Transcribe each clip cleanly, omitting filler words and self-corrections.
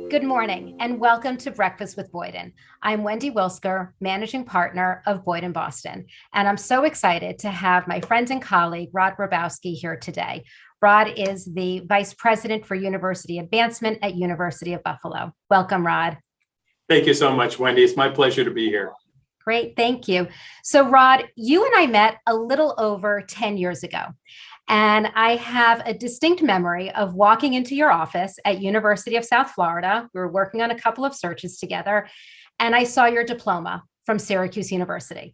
Good morning and welcome to Breakfast with Boyden. I'm Wendy Wilsker, managing partner of Boyden Boston, and I'm so excited to have my friend and colleague, Rod Grabowski, here today. Rod is the Vice President for University Advancement at University of Buffalo. Welcome, Rod. Thank you so much, Wendy. It's my pleasure to be here. Great, thank you. So, Rod, you and I met a little over 10 years ago. And I have a distinct memory of walking into your office at University of South Florida. We were working on a couple of searches together, and I saw your diploma from Syracuse University.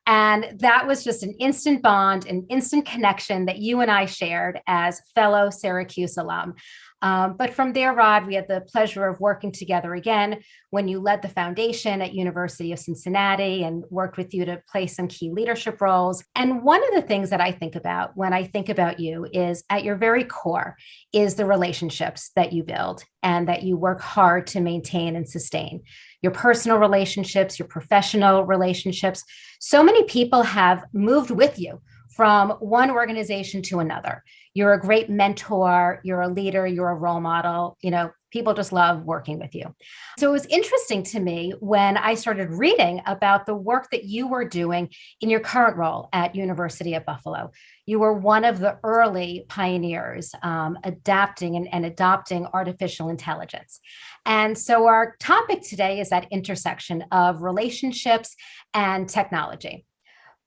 And that was just an instant bond, an instant connection that you and I shared as fellow Syracuse alum. But from there, Rod, we had the pleasure of working together again when you led the foundation at University of Cincinnati and worked with you to play some key leadership roles. And one of the things that I think about when I think about you is at your very core is the relationships that you build and that you work hard to maintain and sustain. Your personal relationships, your professional relationships. So many people have moved with you from one organization to another. You're a great mentor, you're a leader, you're a role model. You know, people just love working with you. So it was interesting to me when I started reading about the work that you were doing in your current role at University of Buffalo. You were one of the early pioneers adapting and adopting artificial intelligence. And so our topic today is that intersection of relationships and technology.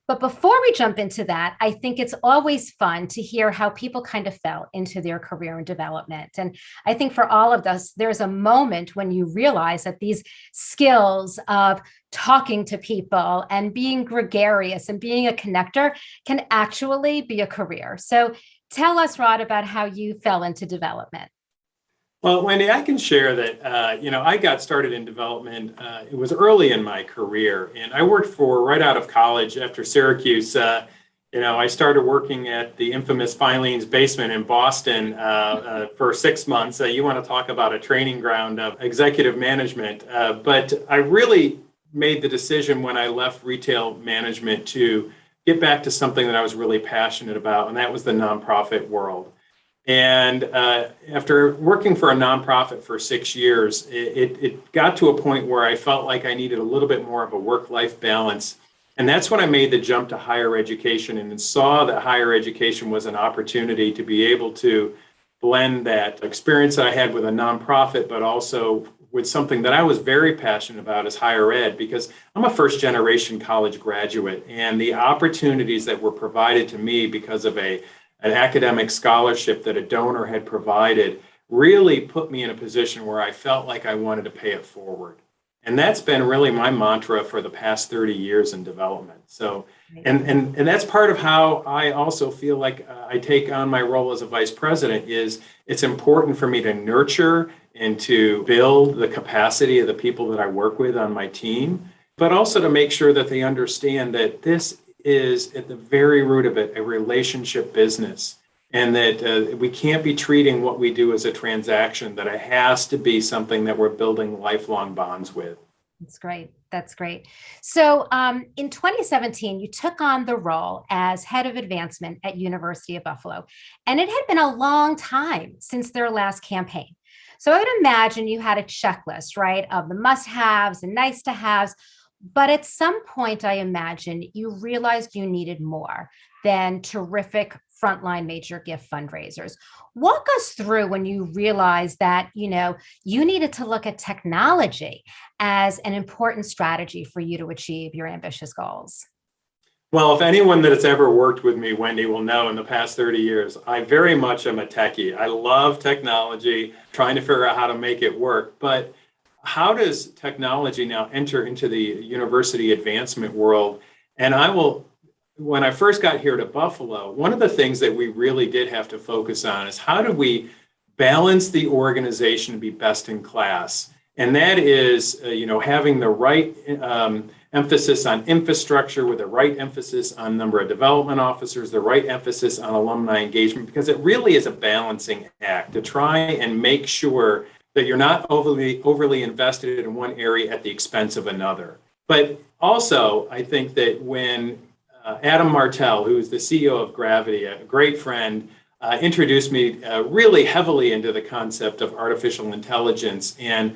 But before we jump into that, I think it's always fun to hear how people kind of fell into their career and development. And I think for all of us, there's a moment when you realize that these skills of talking to people and being gregarious and being a connector can actually be a career. So tell us, Rod, about how you fell into development. Well, Wendy, I can share that, I got started in development. It was early in my career, and I worked for right out of college after Syracuse. I started working at the infamous Filene's basement in Boston for 6 months. You want to talk about a training ground of executive management. But I really made the decision when I left retail management to get back to something that I was really passionate about, and that was the nonprofit world. And after working for a nonprofit for 6 years, it got to a point where I felt like I needed a little bit more of a work-life balance. And that's when I made the jump to higher education and saw that higher education was an opportunity to be able to blend that experience that I had with a nonprofit, but also with something that I was very passionate about as higher ed, because I'm a first-generation college graduate. And the opportunities that were provided to me because of an academic scholarship that a donor had provided really put me in a position where I felt like I wanted to pay it forward. And that's been really my mantra for the past 30 years in development. So, and that's part of how I also feel like I take on my role as a vice president is it's important for me to nurture and to build the capacity of the people that I work with on my team, but also to make sure that they understand that this is at the very root of it, a relationship business, and that we can't be treating what we do as a transaction, that it has to be something that we're building lifelong bonds with. That's great. That's great. So in 2017, you took on the role as head of advancement at University of Buffalo, and it had been a long time since their last campaign. So I would imagine you had a checklist, right, of the must-haves and nice-to-haves. But at some point, I imagine you realized you needed more than terrific frontline major gift fundraisers. Walk us through when you realized that, you needed to look at technology as an important strategy for you to achieve your ambitious goals. Well, if anyone that has ever worked with me, Wendy, will know in the past 30 years, I very much am a techie. I love technology, trying to figure out how to make it work. But how does technology now enter into the university advancement world? And when I first got here to Buffalo, one of the things that we really did have to focus on is how do we balance the organization to be best in class? And that is, having the right emphasis on infrastructure with the right emphasis on number of development officers, the right emphasis on alumni engagement, because it really is a balancing act to try and make sure that you're not overly invested in one area at the expense of another. But also, I think that when Adam Martell, who is the CEO of Gravity, a great friend, introduced me really heavily into the concept of artificial intelligence and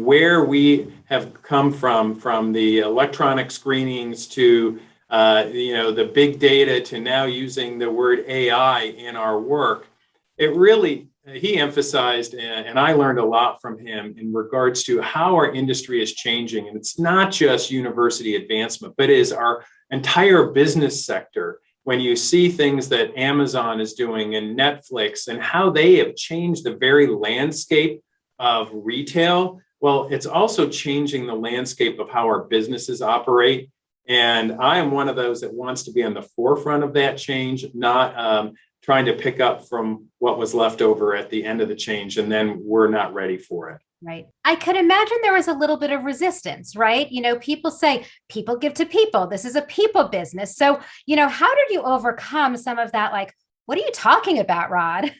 where we have come from the electronic screenings to the big data to now using the word AI in our work. It really, he emphasized, and I learned a lot from him in regards to how our industry is changing. And it's not just university advancement, but it is our entire business sector. When you see things that Amazon is doing and Netflix and how they have changed the very landscape of retail, well, it's also changing the landscape of how our businesses operate. And I am one of those that wants to be on the forefront of that change, not trying to pick up from what was left over at the end of the change, and then we're not ready for it. Right. I could imagine there was a little bit of resistance, right? People say people give to people. This is a people business. So, how did you overcome some of that? Like, what are you talking about, Rod?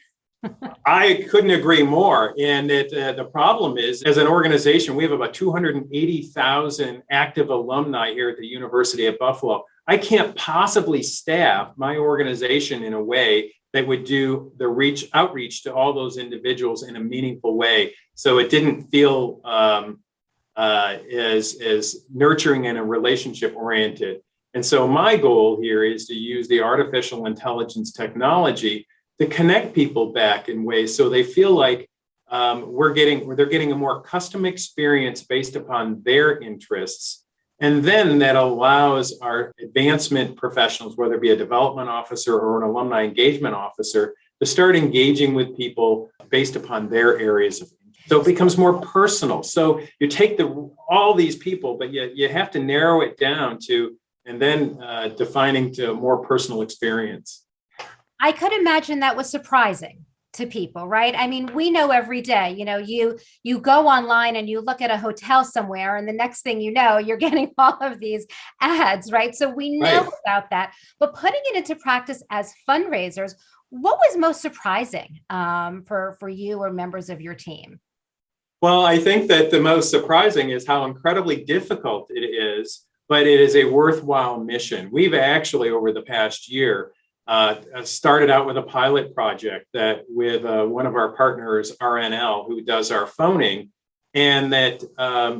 I couldn't agree more. And the problem is, as an organization, we have about 280,000 active alumni here at the University of Buffalo. I can't possibly staff my organization in a way that would do the outreach to all those individuals in a meaningful way. So it didn't feel as nurturing and a relationship oriented. And so my goal here is to use the artificial intelligence technology to connect people back in ways so they feel like they're getting a more custom experience based upon their interests. And then that allows our advancement professionals, whether it be a development officer or an alumni engagement officer, to start engaging with people based upon their areas of interest. So it becomes more personal. So you take all these people, but you have to narrow it down to, and then defining to a more personal experience. I could imagine that was surprising to people, right? I mean, we know every day, you go online and you look at a hotel somewhere, and the next thing you know, you're getting all of these ads, right? So we know about that, but putting it into practice as fundraisers, what was most surprising for you or members of your team? Well, I think that the most surprising is how incredibly difficult it is, but it is a worthwhile mission. We've actually, over the past year, started out with a pilot project that with one of our partners, RNL, who does our phoning, and that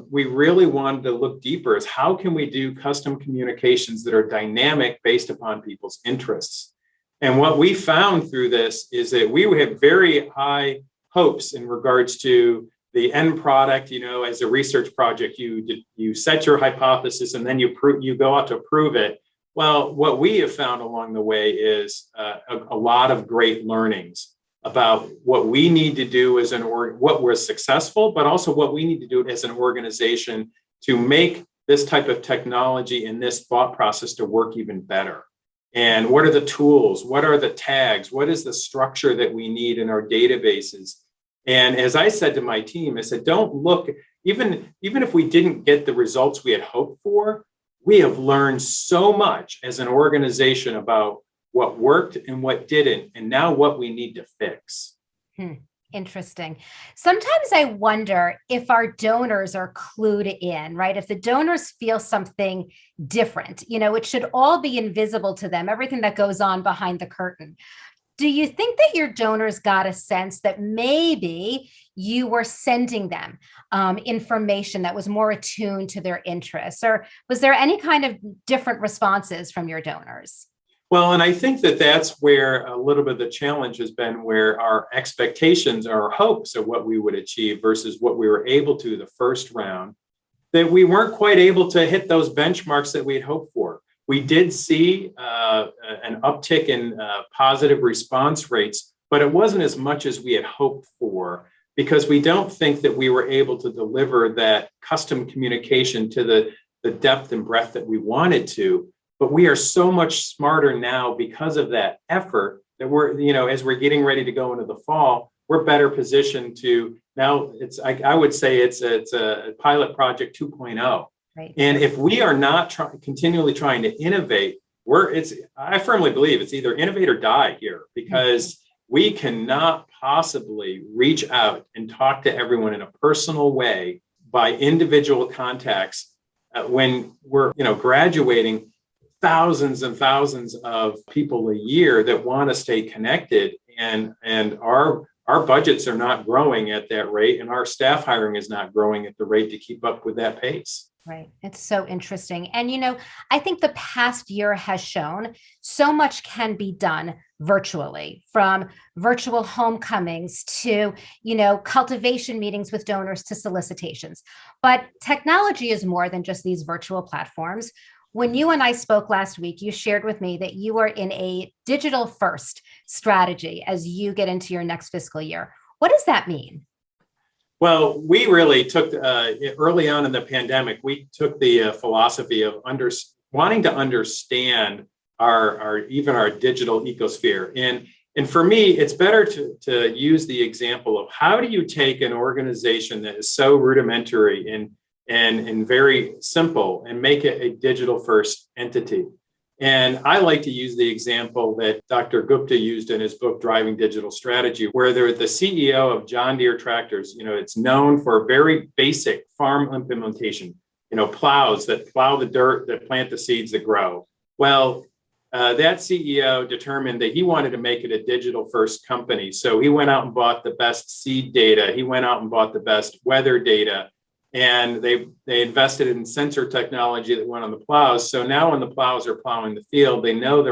we really wanted to look deeper as how can we do custom communications that are dynamic based upon people's interests. And what we found through this is that we have very high hopes in regards to the end product. As a research project, you set your hypothesis and then you go out to prove it. Well, what we have found along the way is a lot of great learnings about what we need to do as what was successful, but also what we need to do as an organization to make this type of technology and this thought process to work even better. And what are the tools? What are the tags? What is the structure that we need in our databases? And as I said to my team, I said, don't look, even if we didn't get the results we had hoped for, we have learned so much as an organization about what worked and what didn't, and now what we need to fix. Interesting. Sometimes I wonder if our donors are clued in, right? If the donors feel something different, it should all be invisible to them, everything that goes on behind the curtain. Do you think that your donors got a sense that maybe you were sending them information that was more attuned to their interests? Or was there any kind of different responses from your donors? Well, and I think that that's where a little bit of the challenge has been, where our expectations, our hopes of what we would achieve versus what we were able to the first round, that we weren't quite able to hit those benchmarks that we had hoped for. We did see an uptick in positive response rates, but it wasn't as much as we had hoped for, because we don't think that we were able to deliver that custom communication to the depth and breadth that we wanted to. But we are so much smarter now because of that effort that we're, as we're getting ready to go into the fall, we're better positioned to now. I would say it's a pilot project 2.0. Right. And if we are not continually trying to innovate, I firmly believe it's either innovate or die here, because we cannot possibly reach out and talk to everyone in a personal way by individual contacts when we're, graduating thousands and thousands of people a year that want to stay connected. and our budgets are not growing at that rate, and our staff hiring is not growing at the rate to keep up with that pace. Right. It's so interesting. And, I think the past year has shown so much can be done virtually, from virtual homecomings to, cultivation meetings with donors to solicitations. But technology is more than just these virtual platforms. When you and I spoke last week, you shared with me that you are in a digital first strategy as you get into your next fiscal year. What does that mean? Well, we really took early on in the pandemic, we took the philosophy of wanting to understand our digital ecosphere. And for me, it's better to use the example of how do you take an organization that is so rudimentary and very simple and make it a digital first entity. And I like to use the example that Dr. Gupta used in his book, Driving Digital Strategy, where they're the CEO of John Deere Tractors. It's known for very basic farm implementation, plows that plow the dirt, that plant the seeds that grow. Well, that CEO determined that he wanted to make it a digital first company. So he went out and bought the best seed data. He went out and bought the best weather data. And they invested in sensor technology that went on the plows. So now when the plows are plowing the field, they know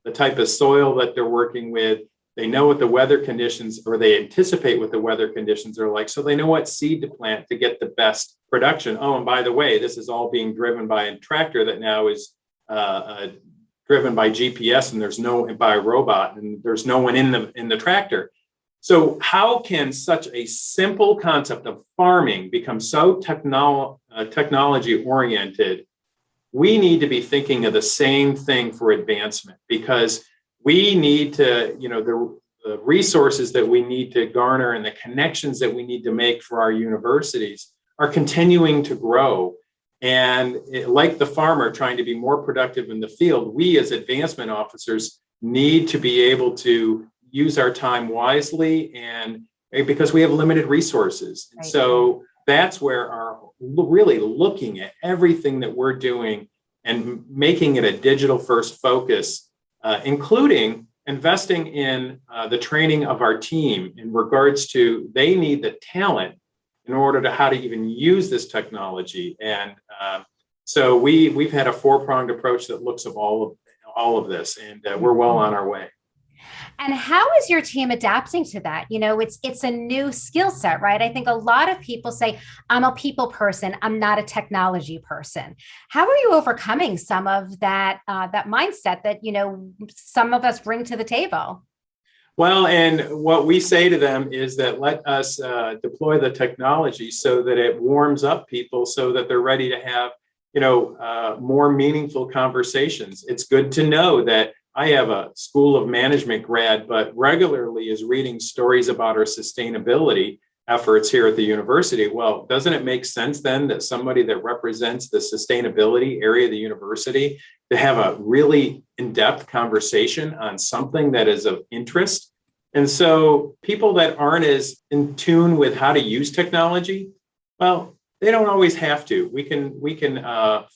the type of soil that they're working with. They know what the weather conditions, or they anticipate what the weather conditions are like. So they know what seed to plant to get the best production. Oh, and by the way, this is all being driven by a tractor that now is driven by GPS, and by a robot, and there's no one in the tractor. So how can such a simple concept of farming become so technology oriented? We need to be thinking of the same thing for advancement, because we need to, the resources that we need to garner and the connections that we need to make for our universities are continuing to grow. And like the farmer trying to be more productive in the field, we as advancement officers need to be able to use our time wisely, and because we have limited resources. Right. So that's where our really looking at everything that we're doing and making it a digital first focus, including investing in the training of our team in regards to they need the talent in order to how to even use this technology. And so we've had a four-pronged approach that looks of all of this, and we're well on our way. And how is your team adapting to that? It's a new skill set, right? I think a lot of people say, I'm a people person, I'm not a technology person. How are you overcoming some of that mindset that, some of us bring to the table? Well, and what we say to them is that let us deploy the technology so that it warms up people so that they're ready to have, more meaningful conversations. It's good to know that I have a School of Management grad, but regularly is reading stories about our sustainability efforts here at the university. Well, doesn't it make sense then that somebody that represents the sustainability area of the university to have a really in-depth conversation on something that is of interest? And so people that aren't as in tune with how to use technology, well, they don't always have to. We can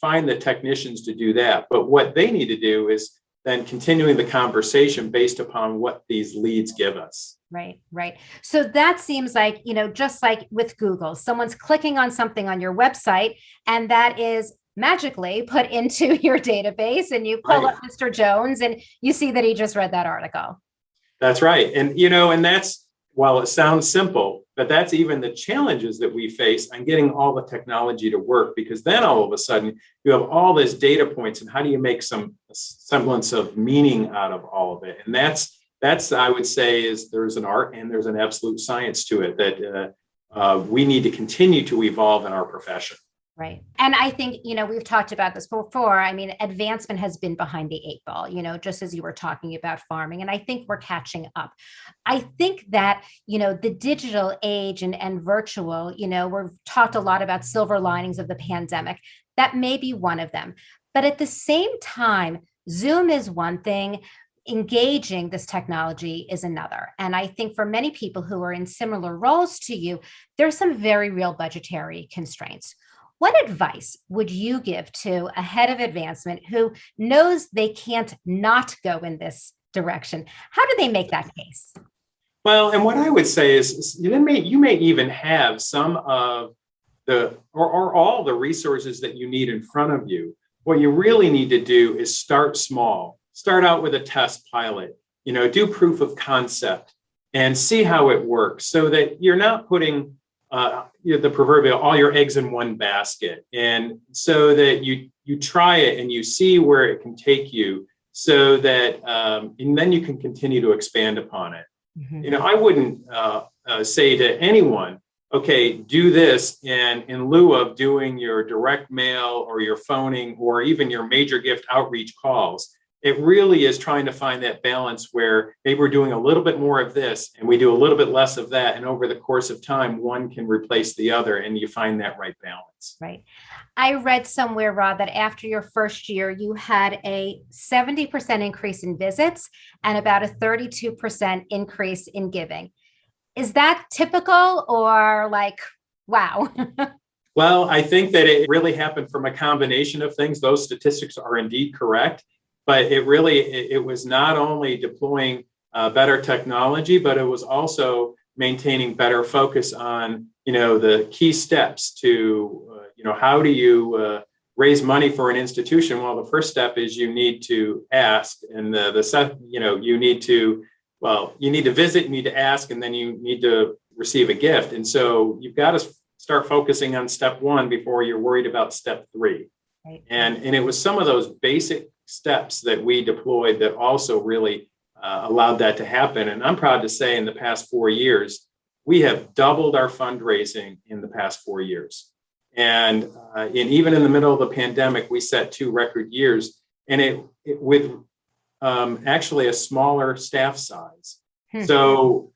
find the technicians to do that. But what they need to do is then continuing the conversation based upon what these leads give us. Right. So that seems like, just like with Google, someone's clicking on something on your website and that is magically put into your database, and you pull up Mr. Jones and you see that he just read that article. That's right. And, and that's, while it sounds simple, but that's even the challenges that we face on getting all the technology to work, because then all of a sudden you have all this data points, and how do you make some semblance of meaning out of all of it? And that's I would say is there's an art and there's an absolute science to it that we need to continue to evolve in our profession. Right. And I think, we've talked about this before. I mean, advancement has been behind the eight ball, just as you were talking about farming. And I think we're catching up. I think that, the digital age and virtual, we've talked a lot about silver linings of the pandemic. That may be one of them. But at the same time, Zoom is one thing. Engaging this technology is another. And I think for many people who are in similar roles to you, there's some very real budgetary constraints. What advice would you give to a head of advancement who knows they can't not go in this direction? How do they make that case? Well, and what I would say is you may even have some of or all the resources that you need in front of you. What you really need to do is start small, start out with a test pilot, do proof of concept and see how it works so that you're not putting the proverbial all your eggs in one basket. And so that you try it and you see where it can take you so that, and then you can continue to expand upon it. Mm-hmm. I wouldn't say to anyone, okay, do this, and in lieu of doing your direct mail or your phoning or even your major gift outreach calls, it really is trying to find that balance where maybe we're doing a little bit more of this and we do a little bit less of that. And over the course of time, one can replace the other and you find that right balance. Right. I read somewhere, Rod, that after your first year, you had a 70% increase in visits and about a 32% increase in giving. Is that typical or like, wow? Well, I think that it really happened from a combination of things. Those statistics are indeed correct, but it was not only deploying better technology, but it was also maintaining better focus on, the key steps to, how do you raise money for an institution? Well, the first step is you need to ask, and you need to visit, you need to ask, and then you need to receive a gift. And so you've got to start focusing on step one before you're worried about step three. Right. And it was some of those basic steps that we deployed that also really allowed that to happen. And I'm proud to say in the past 4 years, we have doubled our fundraising in the past 4 years. And even in the middle of the pandemic, we set 2 record years, and it with actually a smaller staff size. So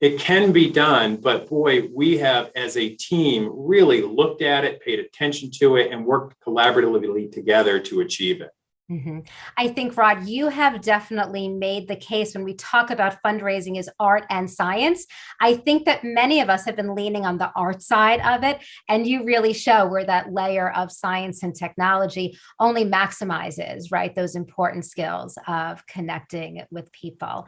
it can be done, but boy, we have as a team really looked at it, paid attention to it, and worked collaboratively together to achieve it. Mm-hmm. I think, Rod, you have definitely made the case when we talk about fundraising as art and science. I think that many of us have been leaning on the art side of it, and you really show where that layer of science and technology only maximizes, right, those important skills of connecting with people.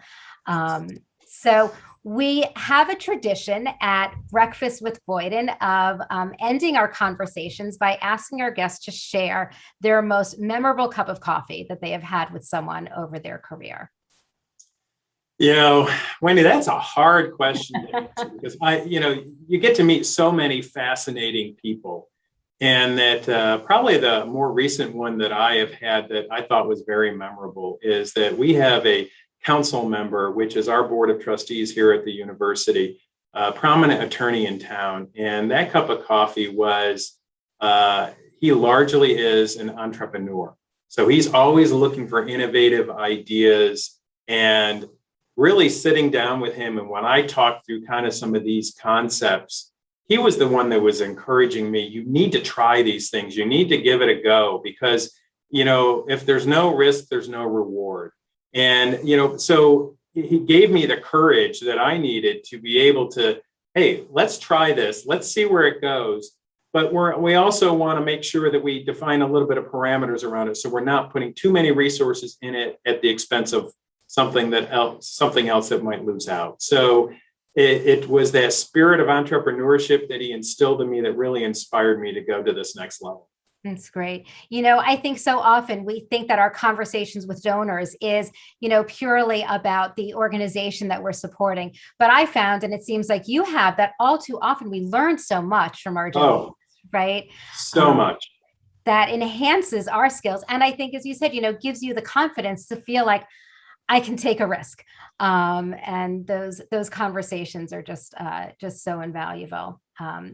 So we have a tradition at Breakfast with Boyden of ending our conversations by asking our guests to share their most memorable cup of coffee that they have had with someone over their career. Wendy, that's a hard question to answer because you get to meet so many fascinating people. And that probably the more recent one that I have had that I thought was very memorable is that we have a council member, which is our board of trustees here at the university, a prominent attorney in town. And that cup of coffee was, he largely is an entrepreneur. So he's always looking for innovative ideas and really sitting down with him. And when I talked through kind of some of these concepts, he was the one that was encouraging me. You need to try these things. You need to give it a go because, if there's no risk, there's no reward. And, so he gave me the courage that I needed to be able to, hey, let's try this. Let's see where it goes. But we also want to make sure that we define a little bit of parameters around it. So we're not putting too many resources in it at the expense of something else that might lose out. So it was that spirit of entrepreneurship that he instilled in me that really inspired me to go to this next level. That's great. I think so often we think that our conversations with donors is, purely about the organization that we're supporting. But I found, and it seems like you have, that all too often we learn so much from our donors, right? So much. That enhances our skills. And I think, as you said, gives you the confidence to feel like I can take a risk. And those conversations are just so invaluable.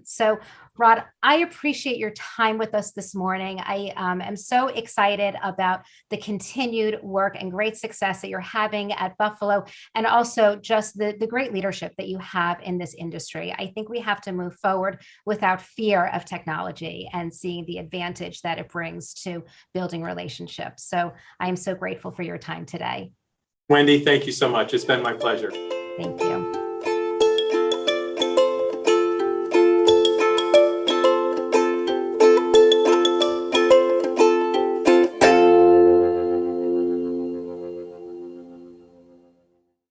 So Rod, I appreciate your time with us this morning. I am so excited about the continued work and great success that you're having at Buffalo, and also just the great leadership that you have in this industry. I think we have to move forward without fear of technology and seeing the advantage that it brings to building relationships. So I am so grateful for your time today. Wendy, thank you so much. It's been my pleasure. Thank you.